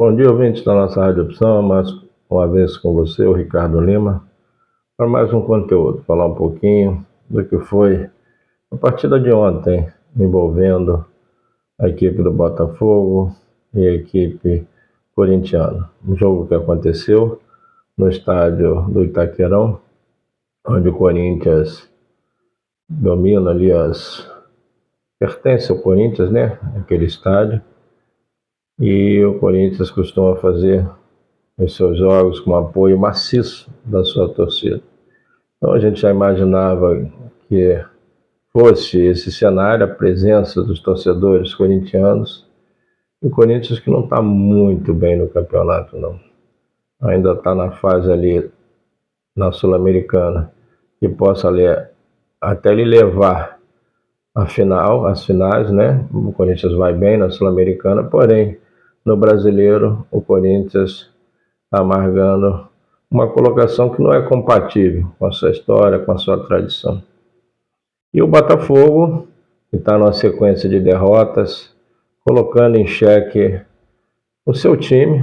Bom dia, ouvintes da nossa Rádio Opção, mais uma vez com você, o Ricardo Lima, para mais um conteúdo, falar um pouquinho do que foi a partida de ontem, envolvendo a equipe do Botafogo e a equipe corintiana. Um jogo que aconteceu no estádio do Itaquerão, onde o Corinthians domina ali pertence ao Corinthians, né, aquele estádio, e o Corinthians costuma fazer os seus jogos com apoio maciço da sua torcida. Então a gente já imaginava que fosse esse cenário, a presença dos torcedores corintianos, e o Corinthians que não está muito bem no campeonato, não. Ainda está na fase ali, na Sul-Americana, que possa ali, até lhe levar à final, às finais, né? O Corinthians vai bem na Sul-Americana, porém, no Brasileiro, o Corinthians está amargando uma colocação que não é compatível com a sua história, com a sua tradição. E o Botafogo, que está numa sequência de derrotas, colocando em xeque o seu time.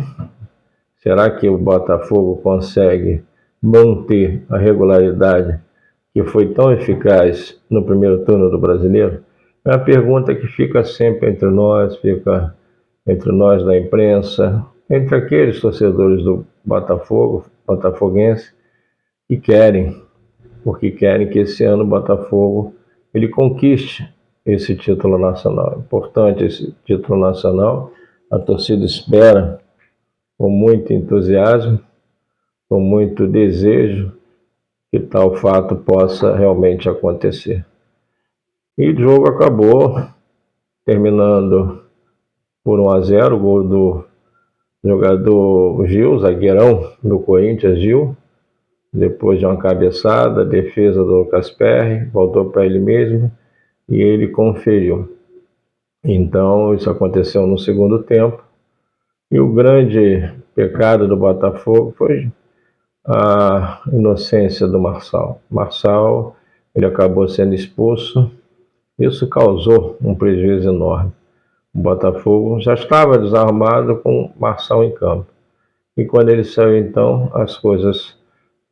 Será que o Botafogo consegue manter a regularidade que foi tão eficaz no primeiro turno do Brasileiro? É uma pergunta que fica sempre entre nós, fica entre nós da imprensa, entre aqueles torcedores do Botafogo, botafoguense, que querem, porque querem que esse ano o Botafogo ele conquiste esse título nacional. Importante esse título nacional, a torcida espera com muito entusiasmo, com muito desejo que tal fato possa realmente acontecer. E o jogo acabou terminando por 1-0, o gol do jogador Gil, zagueirão do Corinthians, Gil, depois de uma cabeçada, defesa do Lucas Perry, voltou para ele mesmo e ele conferiu. Então isso aconteceu no segundo tempo, e o grande pecado do Botafogo foi a inocência do Marçal. Marçal, ele acabou sendo expulso, isso causou um prejuízo enorme. O Botafogo já estava desarmado com Marçal em campo, e quando ele saiu, então, as coisas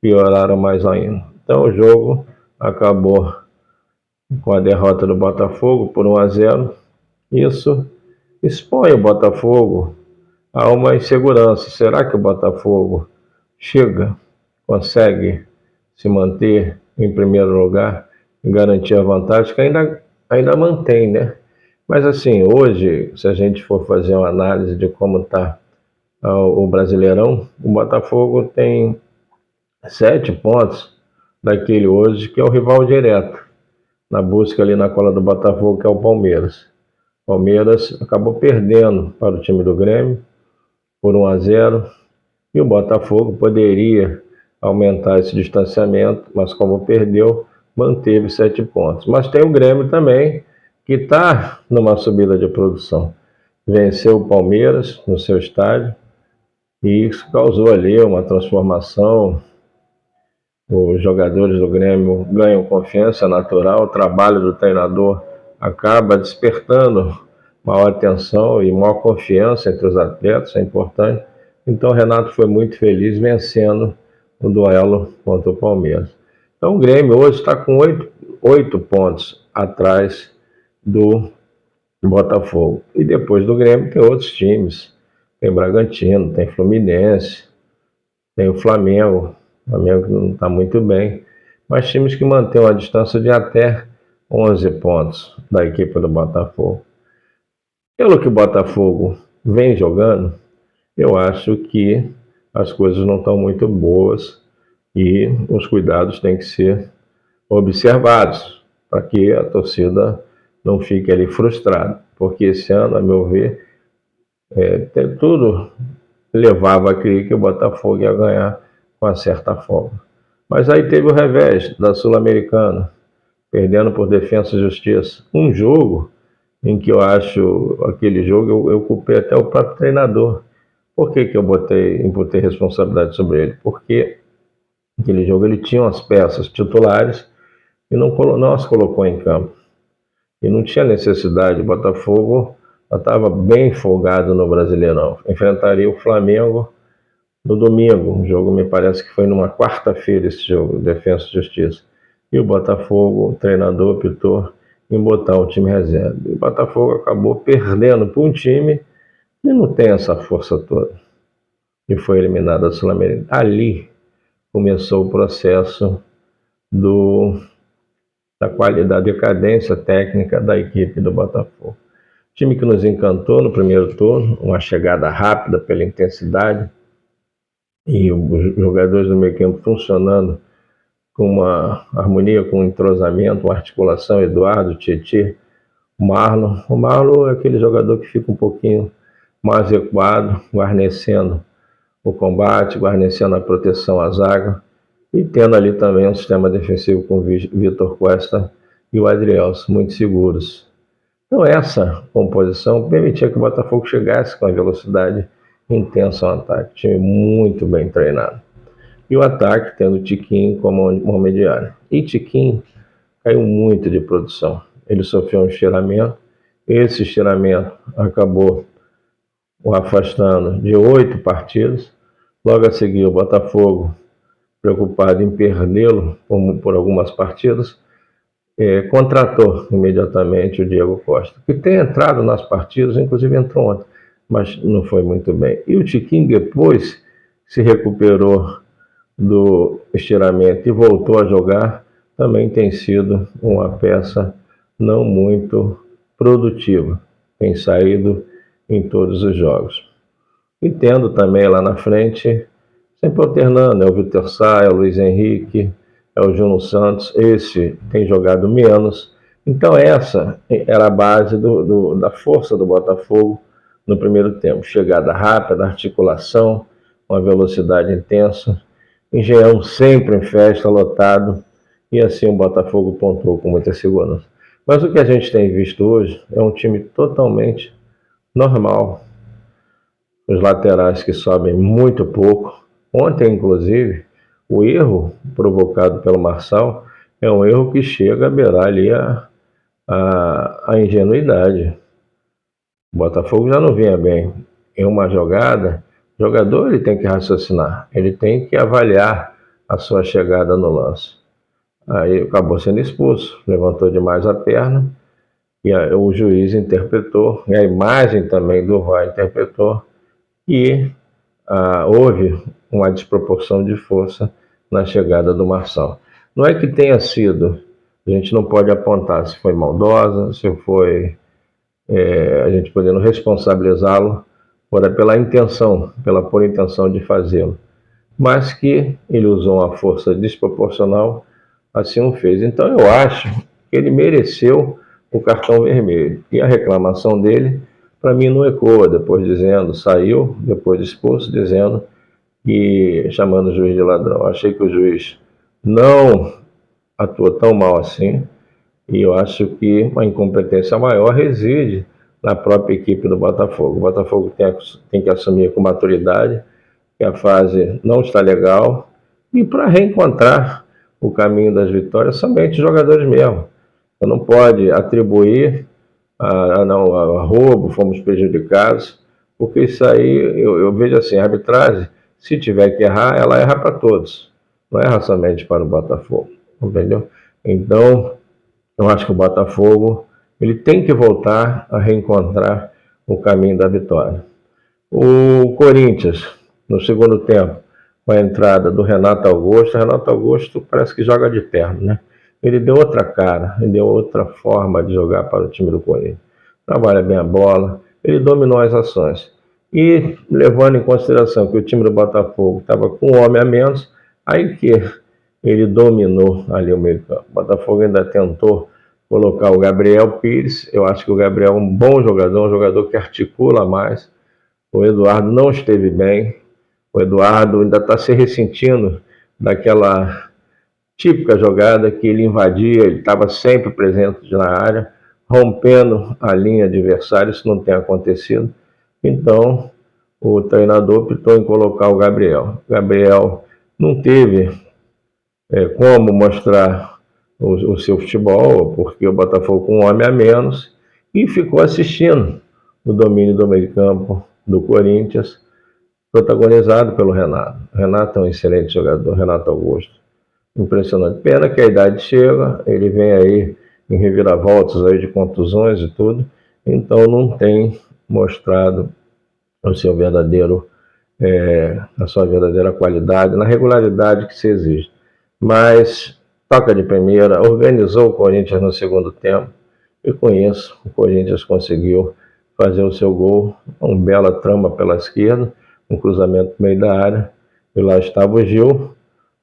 pioraram mais ainda. Então o jogo acabou com a derrota do Botafogo por 1-0. Isso expõe o Botafogo a uma insegurança. Será que o Botafogo consegue se manter em primeiro lugar e garantir a vantagem, que ainda mantém, né? Mas assim, hoje, se a gente for fazer uma análise de como está o Brasileirão, o Botafogo tem 7 pontos daquele hoje que é o rival direto, na busca ali na cola do Botafogo, que é o Palmeiras. O Palmeiras acabou perdendo para o time do Grêmio por 1-0, e o Botafogo poderia aumentar esse distanciamento, mas como perdeu, manteve 7 pontos. Mas tem o Grêmio também, que está numa subida de produção. Venceu o Palmeiras no seu estádio, e isso causou ali uma transformação. Os jogadores do Grêmio ganham confiança natural, o trabalho do treinador acaba despertando maior atenção e maior confiança entre os atletas, é importante. Então o Renato foi muito feliz vencendo o duelo contra o Palmeiras. Então o Grêmio hoje está com 8 pontos atrás do Botafogo. E depois do Grêmio tem outros times. Tem Bragantino, tem Fluminense, tem o Flamengo que não está muito bem, mas times que mantêm uma distância de até 11 pontos da equipe do Botafogo. Pelo que o Botafogo vem jogando, eu acho que as coisas não estão muito boas e os cuidados têm que ser observados para que a torcida não fique ali frustrada, porque esse ano, a meu ver, tudo levava a crer que o Botafogo ia ganhar com uma certa folga. Mas aí teve o revés da Sul-Americana, perdendo por Defensa e Justiça. Um jogo em que eu acho, aquele jogo, eu culpei até o próprio treinador. Por que eu imputei responsabilidade sobre ele? Porque aquele jogo ele tinha umas peças titulares e não as colocou em campo. E não tinha necessidade. O Botafogo Eu estava bem folgado no Brasileirão. Enfrentaria o Flamengo no domingo. O jogo me parece que foi numa quarta-feira esse jogo, Defensa e Justiça. E o Botafogo, o treinador optou em botar o time reserva. E o Botafogo acabou perdendo para um time que não tem essa força toda. E foi eliminado da Sul-Americana. Ali começou o processo da qualidade, da decadência técnica da equipe do Botafogo. Time que nos encantou no primeiro turno, uma chegada rápida pela intensidade e os jogadores do meio campo funcionando com uma harmonia, com um entrosamento, uma articulação, Eduardo, Tietê, Marlon. O Marlon é aquele jogador que fica um pouquinho mais recuado, guarnecendo o combate, guarnecendo a proteção à zaga e tendo ali também um sistema defensivo com o Vitor Costa e o Adrielson, muito seguros. Então essa composição permitia que o Botafogo chegasse com a velocidade intensa ao ataque, time muito bem treinado. E o ataque tendo o Tiquinho como uma mediana. E Tiquinho caiu muito de produção. Ele sofreu um estiramento, esse estiramento acabou o afastando de 8 partidas. Logo a seguir o Botafogo, preocupado em perdê-lo por algumas partidas, contratou imediatamente o Diego Costa, que tem entrado nas partidas, inclusive entrou ontem, mas não foi muito bem. E o Tiquinho depois se recuperou do estiramento e voltou a jogar, também tem sido uma peça não muito produtiva, tem saído em todos os jogos. E tendo também lá na frente, sempre alternando, é o Vitor Sá, é o Luiz Henrique, é o Júnior Santos, esse tem jogado menos. Então essa era a base da força do Botafogo no primeiro tempo. Chegada rápida, articulação, uma velocidade intensa. Engenhão sempre em festa, lotado, e assim o Botafogo pontuou com muita segurança. Mas o que a gente tem visto hoje é um time totalmente normal. Os laterais que sobem muito pouco. Ontem, inclusive, o erro provocado pelo Marçal é um erro que chega a beirar ali a ingenuidade. O Botafogo já não vinha bem. Em uma jogada, o jogador ele tem que raciocinar, ele tem que avaliar a sua chegada no lance. Aí acabou sendo expulso, levantou demais a perna, e o juiz interpretou, e a imagem também do VAR interpretou, e houve uma desproporção de força na chegada do Marçal. Não é que tenha sido, a gente não pode apontar se foi maldosa, se foi a gente podendo responsabilizá-lo pela intenção, pela pura intenção de fazê-lo, mas que ele usou uma força desproporcional, assim o fez. Então eu acho que ele mereceu o cartão vermelho, e a reclamação dele, para mim, não ecoa, depois dizendo, saiu, depois expulso, dizendo que, chamando o juiz de ladrão. Achei que o juiz não atuou tão mal assim, e eu acho que a incompetência maior reside na própria equipe do Botafogo. O Botafogo tem que assumir com maturidade que a fase não está legal, e para reencontrar o caminho das vitórias, somente jogadores mesmo. Você não pode atribuir a roubo, fomos prejudicados, porque isso aí, eu vejo assim, a arbitragem, se tiver que errar, ela erra para todos, não erra somente para o Botafogo, entendeu? Então, eu acho que o Botafogo ele tem que voltar a reencontrar o caminho da vitória. O Corinthians, no segundo tempo, com a entrada do Renato Augusto parece que joga de terno, né? Ele deu outra cara, ele deu outra forma de jogar para o time do Corinthians. Trabalha bem a bola, ele dominou as ações. E levando em consideração que o time do Botafogo estava com um homem a menos, aí que ele dominou ali o meio campo. O Botafogo ainda tentou colocar o Gabriel Pires, eu acho que o Gabriel é um bom jogador, um jogador que articula mais. O Eduardo não esteve bem, o Eduardo ainda está se ressentindo daquela típica jogada que ele invadia, ele estava sempre presente na área, rompendo a linha adversária, isso não tem acontecido. Então, o treinador optou em colocar o Gabriel. O Gabriel não teve como mostrar o seu futebol, porque o Botafogo com um homem a menos, e ficou assistindo o domínio do meio campo do Corinthians, protagonizado pelo Renato. O Renato é um excelente jogador, Renato Augusto. Impressionante. Pena que a idade chega, ele vem aí em reviravoltas aí de contusões e tudo, então não tem mostrado o seu verdadeiro, a sua verdadeira qualidade, na regularidade que se exige. Mas toca de primeira, organizou o Corinthians no segundo tempo, e com isso o Corinthians conseguiu fazer o seu gol, uma bela trama pela esquerda, um cruzamento no meio da área, e lá estava o Gil,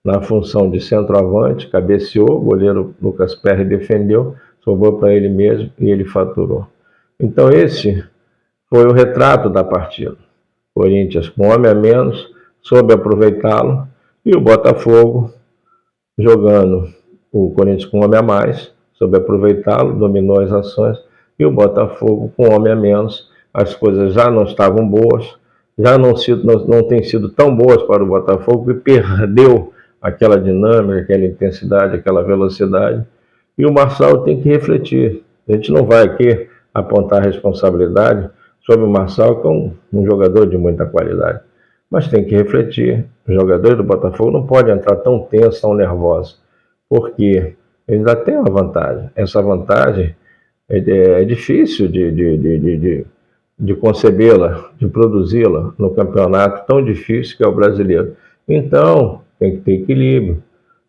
na função de centroavante, cabeceou, o goleiro Lucas Perry defendeu, sobrou para ele mesmo e ele faturou. Então esse foi o retrato da partida. Corinthians com homem a menos, soube aproveitá-lo, e o Botafogo jogando, o Corinthians com homem a mais, soube aproveitá-lo, dominou as ações, e o Botafogo com homem a menos, as coisas já não estavam boas, já não têm sido tão boas para o Botafogo, e perdeu aquela dinâmica, aquela intensidade, aquela velocidade, e o Marçal tem que refletir. A gente não vai aqui apontar a responsabilidade sobre o Marçal, que é um jogador de muita qualidade, mas tem que refletir. Os jogadores do Botafogo não podem entrar tão tensos, tão nervosos, porque eles ainda têm uma vantagem. Essa vantagem é difícil de concebê-la, de produzi-la no campeonato tão difícil que é o brasileiro. Então, tem que ter equilíbrio,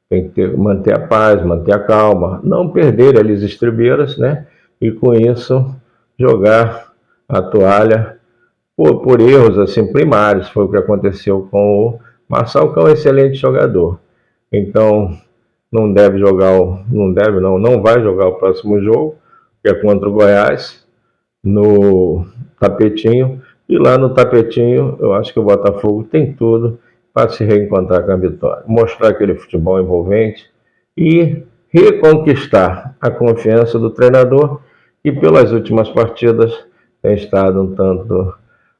tem que manter a paz, manter a calma, não perder ali as estribeiras, né? E com isso jogar a toalha por erros assim primários. Foi o que aconteceu com o Marçal, que é um excelente jogador. Então não deve jogar, não vai jogar o próximo jogo, que é contra o Goiás, no Tapetinho. E lá no Tapetinho, eu acho que o Botafogo tem tudo para se reencontrar com a vitória, mostrar aquele futebol envolvente e reconquistar a confiança do treinador, que pelas últimas partidas tem estado um tanto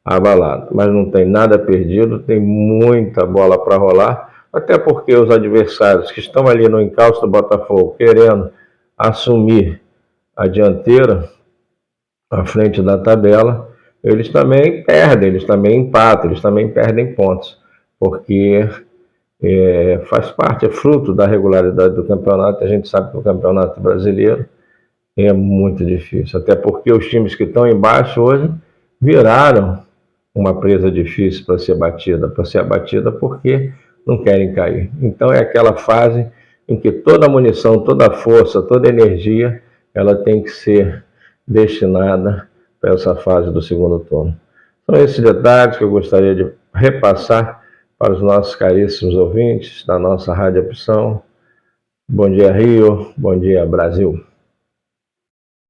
abalado. Mas não tem nada perdido, tem muita bola para rolar, até porque os adversários que estão ali no encalço do Botafogo, querendo assumir a dianteira à frente da tabela, eles também perdem, eles também empatam, eles também perdem pontos, porque faz parte, é fruto da regularidade do campeonato. A gente sabe que o campeonato brasileiro é muito difícil, até porque os times que estão embaixo hoje viraram uma presa difícil para ser abatida porque não querem cair. Então é aquela fase em que toda a munição, toda a força, toda a energia, ela tem que ser destinada para essa fase do segundo turno. São esses detalhes que eu gostaria de repassar para os nossos caríssimos ouvintes da nossa Rádio Opção. Bom dia, Rio. Bom dia, Brasil.